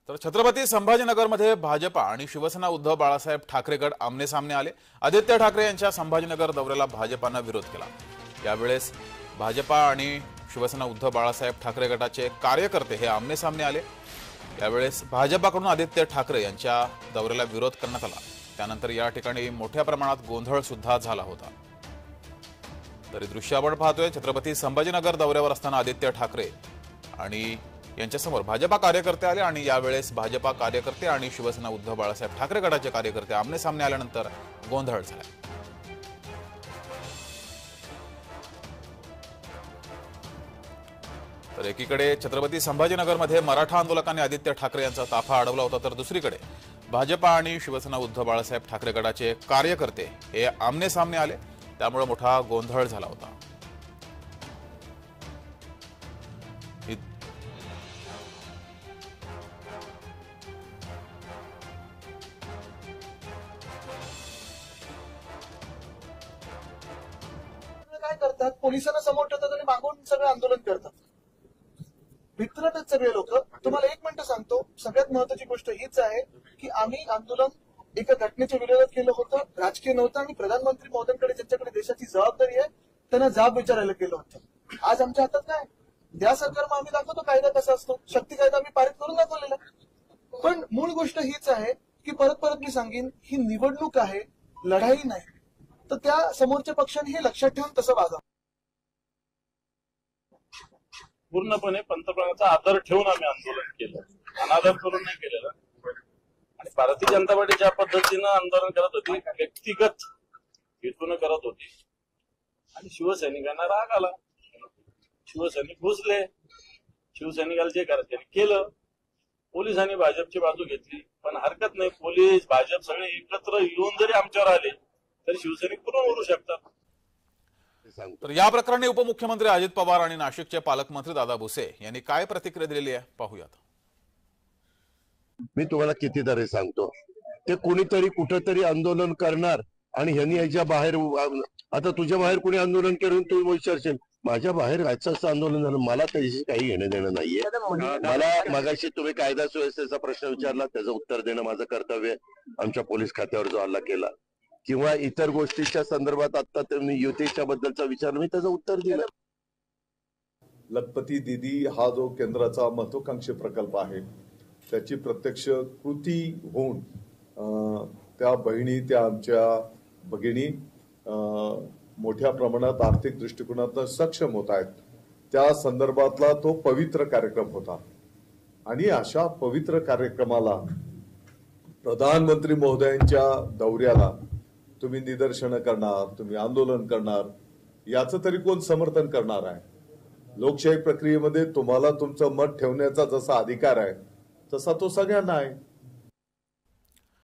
तर छत्रपती संभाजीनगरमध्ये भाजपा आणि शिवसेना उद्धव बाळासाहेब ठाकरे गट आमने सामने आले। आदित्य ठाकरे यांच्या संभाजीनगर दौऱ्याला भाजपाने विरोध केला। यावेळेस भाजपा आणि शिवसेना उद्धव बाळासाहेब ठाकरे गटाचे कार्यकर्ते हे आमने सामने आले। यावेळेस भाजपाकडून आदित्य ठाकरे यांच्या दौऱ्याला विरोध करण्यात आला। त्यानंतर या ठिकाणी मोठ्या प्रमाणात गोंधळ सुद्धा झाला होता। तरी दृश्य आपण पाहतोय, छत्रपती संभाजीनगर दौऱ्यावर असताना आदित्य ठाकरे आणि यांच्यासमोर भाजपा कार्यकर्ते आले आणि यावेळेस भाजपा कार्यकर्ते आणि शिवसेना उद्धव बाळासाहेब ठाकरे गटाचे कार्यकर्ते आमने सामने आल्यानंतर गोंधळ झाला। तर एकीकडे छत्रपती संभाजीनगरमध्ये मराठा आंदोलकांनी आदित्य ठाकरे यांचा ताफा अडवला होता, तर दुसरीकडे भाजपा आणि शिवसेना उद्धव बाळासाहेब ठाकरे गटाचे कार्यकर्ते हे आमने सामने आले, त्यामुळे मोठा गोंधळ झाला होता। काय करतात, पोलिसांना समोर ठेवतात आणि मागून सगळं आंदोलन करतात। भित्रतच सगळे लोक। तुम्हाला एक मिनिट सांगतो, सगळ्यात महत्वाची गोष्ट हीच आहे की आम्ही आंदोलन एका घटनेच्या विरोधात केलं होतं, राजकीय नव्हतं। आणि प्रधानमंत्री महोदयांकडे ज्यांच्याकडे देशाची जबाबदारी आहे त्यांना जाब विचारायला केलं होतं। आज आमच्या हातात काय, द्या सरकार, मग आम्ही दाखवतो कायदा कसा असतो। शक्ती कायदा आम्ही पारित करून दाखवलेला। पण मूळ गोष्ट हीच आहे की परत मी सांगेन, ही निवडणूक आहे, लढाई नाही। तर त्या समोरच्या पक्षाने हे लक्षात ठेवून तसं वागा। पूर्णपणे पंतप्रधानांचा आदर ठेवून आम्ही आंदोलन केलं, अनादर करून नाही केलेलं। आणि भारतीय जनता पार्टी ज्या पद्धतीनं आंदोलन करत होती, व्यक्तिगत हेतून करत होती, आणि शिवसैनिकांना राग आला। शिवसैनिक घुसले, शिवसैनिकाला जे करायचं त्यांनी केलं। पोलिसांनी भाजपची बाजू घेतली, पण हरकत नाही, पोलीस भाजप सगळे एकत्र येऊन जरी आमच्यावर आले तरी शिवसैनिक पुन्हा ओढू शकतात। तर या प्रकरणी उपमुख्यमंत्री अजित पवार आणि नाशिकचे पालकमंत्री दादा भुसे यांनी काय प्रतिक्रिया दिलेली आहे पाहूयात। मी तुम्हाला कितीतरी सांगतो, ते कोणीतरी कुठेतरी आंदोलन करणार आणि ह्यांनी याच्या बाहेर, आता तुझ्या बाहेर कोणी आंदोलन करून तू विचारशील माझ्या बाहेर याचं आंदोलन झालं, मला त्याच्याशी काही घेणं देणं नाहीये। मला मगाशी तुम्ही कायदा सुव्यवस्थेचा प्रश्न विचारला, त्याचं उत्तर देणं माझं कर्तव्य आहे। आमच्या पोलीस खात्यावर जो हल्ला केला किंवा इतर गोष्टीच्या संदर्भात आता तुम्ही युतीच्या बद्दलचा विचार, मी त्याचं उत्तर दिलं। लखपती दीदी हा जो केंद्राचा महत्वाकांक्षी प्रकल्प आहे, त्याची प्रत्यक्ष कृती होऊन त्या बहिणी, त्या आमच्या भगिनी मोठ्या प्रमाणात आर्थिक दृष्टिकोनातून सक्षम होत आहेत, त्या संदर्भातला तो पवित्र कार्यक्रम होता। आणि अशा पवित्र कार्यक्रमाला, प्रधानमंत्री महोदयांच्या दौऱ्याला तुम्ही निदर्शनं करणार, तुम्ही आंदोलन करणार, याचं तरी कोण समर्थन करणार आहे? लोकशाही प्रक्रियेमध्ये तुम्हाला तुमचं मत ठेवण्याचा जसा अधिकार आहे तसा तो सगळ्यांना आहे।